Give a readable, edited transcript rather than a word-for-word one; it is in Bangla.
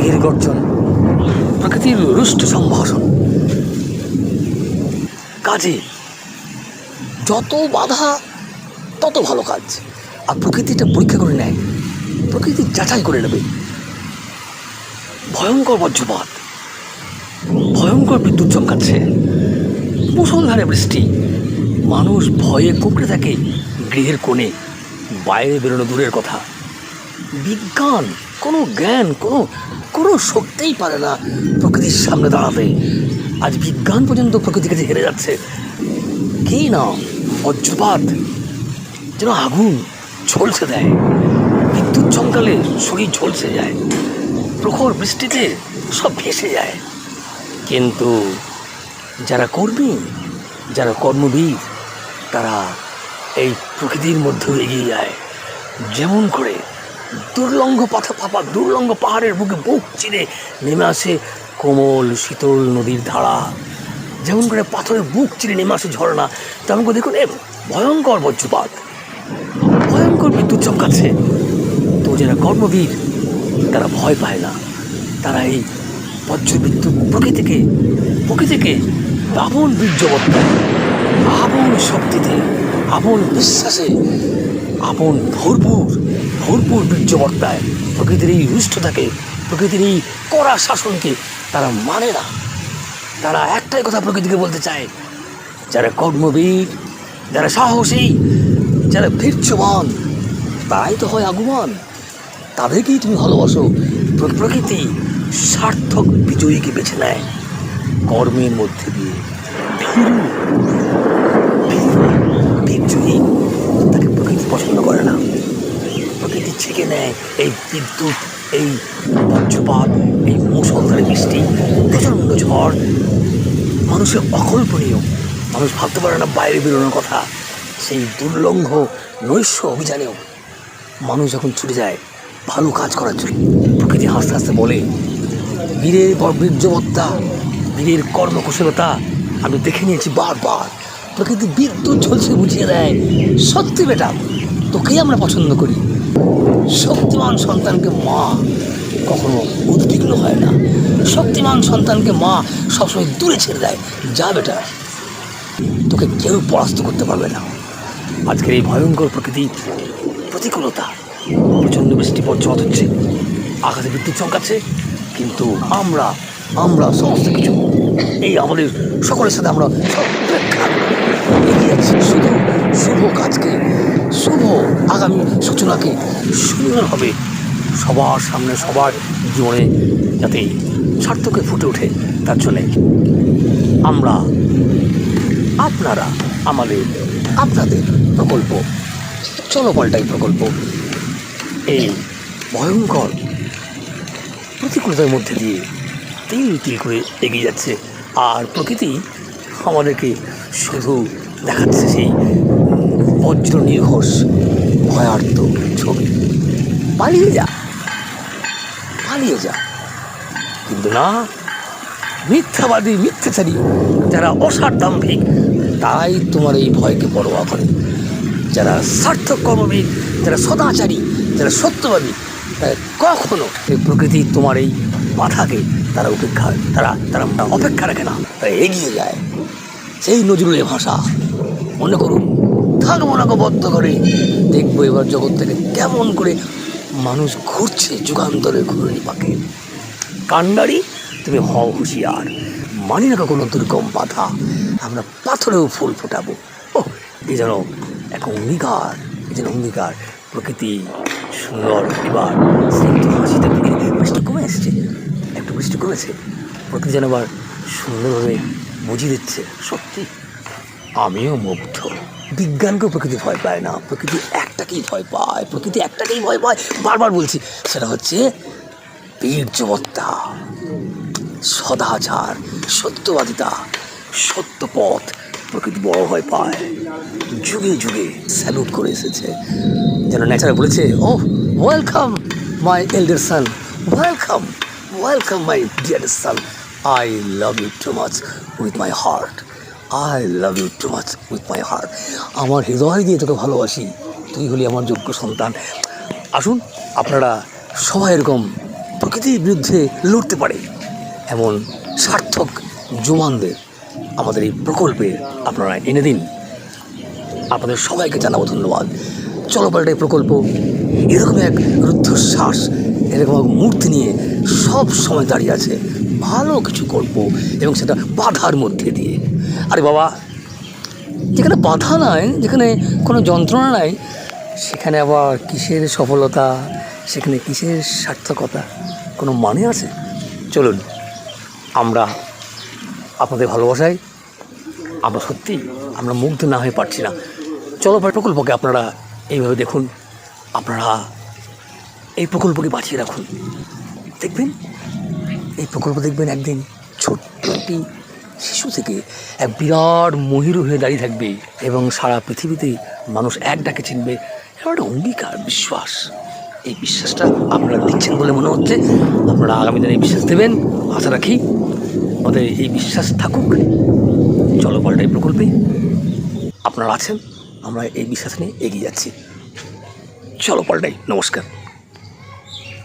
মেঘের গর্জন, প্রকৃতির রুষ্ট সম্ভাষণ। কাজে যত বাধা তত ভালো কাজ। আর প্রকৃতিটা পরীক্ষা করে নেয়, প্রকৃতি যাচাই করে নেবে। ভয়ঙ্কর বজ্রপাত, ভয়ঙ্কর বিদ্যুৎ চমকাচ্ছে, মুষলধারে বৃষ্টি, মানুষ ভয়ে কুঁকড়ে থাকে গৃহের কোণে, বাইরে বেরোনো দূরের কথা। বিজ্ঞান, কোনো জ্ঞান, কোনো শক্তিই পারে না প্রকৃতির সামনে দাঁড়াতে। আজ বিজ্ঞান পর্যন্ত প্রকৃতির কাছে হেরে যাচ্ছে। কি না বজ্রপাত যেন আগুন ঝলসে দেয়, বিদ্যুৎ চমকালে শরীর ঝলসে যায়, প্রখর বৃষ্টিতে সব ভেসে যায়। কিন্তু যারা কর্মী, যারা কর্মবীর, তারা এই প্রকৃতির মধ্যেও এগিয়ে যায়। যেমন করে দুর্লঙ্ঘ দুর্লঙ্ঘ পাহাড়ের বুকে বুক চিরে নেমে আসে কোমল শীতল নদীর ধারা, যেমন করে পাথরের বুক চিরে নেমে আসে ঝর্ণা, তেমন করে দেখুন ভয়ঙ্কর বজ্রপাত, ভয়ঙ্কর বিদ্যুৎ চমকাচ্ছে। তো যারা কর্মবীর তারা ভয় পায় না, তারা এই বজ্রবিদ্যুৎ প্রকৃতিকে আপন বীর্যবত্তায়, আপন শক্তিতে, আপন বিশ্বাসে, আপন ভরপুর বীর্যবত্তায় প্রকৃতির এই রুষ্টতাকে, প্রকৃতির এই কড়া শাসনকে তারা মানে না। তারা একটাই কথা প্রকৃতিকে বলতে চায়, যারা কর্মবীর, যারা সাহসী, যারা বীর্যবান, তারাই তো হয় আগুমান। তাদেরকেই তুমি ভালোবাসো। প্রকৃতি সার্থক বিজয়ীকে বেছে নেয় কর্মের মধ্যে দিয়ে। বিজয়ী তাকে প্রকৃতি পছন্দ করে না। প্রকৃতি ছেঁকে নেয় এই বিদ্যুৎ, এই বজ্রপাত, এই মুষলধারে বৃষ্টি, প্রচণ্ড ঝড়। মানুষের অকল্পনীয়, মানুষ ভাবতে পারে না বাইরে বেরোনোর কথা। সেই দুর্লঙ্ঘ নৈশ অভিযানেও মানুষ যখন ছুটে যায় ভালো কাজ করার জন্য, প্রকৃতি হাসতে হাসতে বলে, বীরের বীর্যবত্তা, বীরের কর্মকুশলতা আমি দেখে নিয়েছি বারবার। প্রকৃতি বিদ্যুৎ ঝলসে বুঝিয়ে দেয়, সত্যি বেটা, তোকেই আমরা পছন্দ করি। শক্তিমান সন্তানকে মা কখনো উদ্বিগ্ন হয় না, শক্তিমান সন্তানকে মা সবসময় দূরে ছেড়ে দেয়। যা বেটা, তোকে কেউ পরাস্ত করতে পারবে না। আজকের এই ভয়ঙ্কর প্রকৃতি প্রতিকূলতা, প্রচণ্ড বৃষ্টি বজ্রপাত হচ্ছে, আকাশে বিদ্যুৎ চমকাচ্ছে, কিন্তু আমরা সমস্ত কিছু এই আমাদের সকলের সাথে আমরা এগিয়ে যাচ্ছি শুধু শুভ কাজকে, শুভ আগামী সূচনাকে সুন্দরভাবে সবার সামনে, সবার জীবনে যাতে সার্থকে ফুটে ওঠে, তার জন্যে আপনারা আপনাদের প্রকল্প চলো পাল্টাই প্রকল্প এই ভয়ঙ্কর প্রতিকূলতার মধ্যে দিয়ে তিল করে এগিয়ে যাচ্ছে। আর প্রকৃতি আমাদেরকে শুধু দেখাচ্ছে সেই বজ্র নির্ঘোষ ভয়ার্ত ছবি, পালিয়ে যা। কিন্তু না, মিথ্যাবাদী, মিথ্যাচারী, যারা অসারদাম্ভিক, তারাই তোমার এই ভয়কে পরোয়া করে। যারা সার্থক কর্মবীর, যারা সদাচারী, যারা সত্যবাদী, তারা কখনো এই প্রকৃতি তোমার এই বাধাকে তারা অপেক্ষা রাখে না, তারা এগিয়ে যায়। সেই নজরুলের ভাষা মনে করুন, থাকবো না বদ্ধ করে, দেখবো এবার জগৎ থেকে কেমন করে মানুষ ঘুরছে যুগান্তরের ঘূর্ণি পাকে। কান্ডারি তুমি হও হুঁশিয়ার, মানি না কোনো দুর্গম বাধা, আমরা পাথরেও ফুল ফোটাবো। ও এই যেন এক অঙ্গীকার, প্রকৃতি সুন্দর। এবার স্নিগ্ধ হাসিতে বৃষ্টি কমে এসছে, একটু বৃষ্টি কমেছে, প্রকৃতি যেন আবার সুন্দরভাবে বুঝিয়ে দিচ্ছে, সত্যি আমিও মুগ্ধ। বিজ্ঞানকেও প্রকৃতি ভয় পায় না, প্রকৃতি একটাকেই ভয় পায়, বারবার বলছি, সেটা হচ্ছে বীর্যবত্তা, সদাচার, সত্যবাদিতা, সত্যপথ। প্রকৃতি বড় ভয় পায়, যুগে যুগে স্যালুট করে এসেছে। যেন নেচার বলেছে, O welcome my elder son, welcome my dear son, I love you too much with my heart, আমার হৃদয় দিয়ে তোকে ভালোবাসি, তুই হলি আমার যোগ্য সন্তান। আসুন আপনারা সবাই এরকম প্রকৃতির বিরুদ্ধে লড়তে পারে এমন সার্থক জওয়ানদের আমাদের এই প্রকল্পে আপনারা এনে দিন। আপনাদের সবাইকে জানাবো ধন্যবাদ। চলো পাল্টাই প্রকল্প এরকম এক রুদ্ধশ্বাস, এরকম এক মূর্তি নিয়ে সব সময় দাঁড়িয়ে আছে ভালো কিছু করব, এবং সেটা বাধার মধ্যে দিয়ে। আরে বাবা, যেখানে বাধা নাই, যেখানে কোনো যন্ত্রণা নাই, সেখানে আবার কিসের সফলতা, সেখানে কিসের সার্থকতা, কোনো মানে আছে? চলুন, আমরা আপনাদের ভালোবাসায় আমরা সত্যি আমরা মুগ্ধ না হয়ে পারছি না। চলো প্রকল্পকে আপনারা এইভাবে দেখুন, আপনারা এই প্রকল্পকে বাঁচিয়ে রাখুন। দেখবেন এই প্রকল্প দেখবেন একদিন ছোট্ট একটি শিশু থেকে এক বিরাট মহিরু হয়ে দাঁড়িয়ে থাকবে, এবং সারা পৃথিবীতেই মানুষ এক ডাকে চিনবে। এটা একটা অঙ্গীকার, বিশ্বাস। এই বিশ্বাসটা আপনারা দিচ্ছেন বলে মনে হচ্ছে। আপনারা আগামী দিনে এই বিশ্বাস দেবেন, আশা রাখি আমাদের এই বিশ্বাস থাকুক। চলো পাল্টাই প্রকল্পে আপনারা আছেন, আমরা এই বিশ্বাস নিয়ে এগিয়ে যাচ্ছি। চলো পাল্টাই। নমস্কার।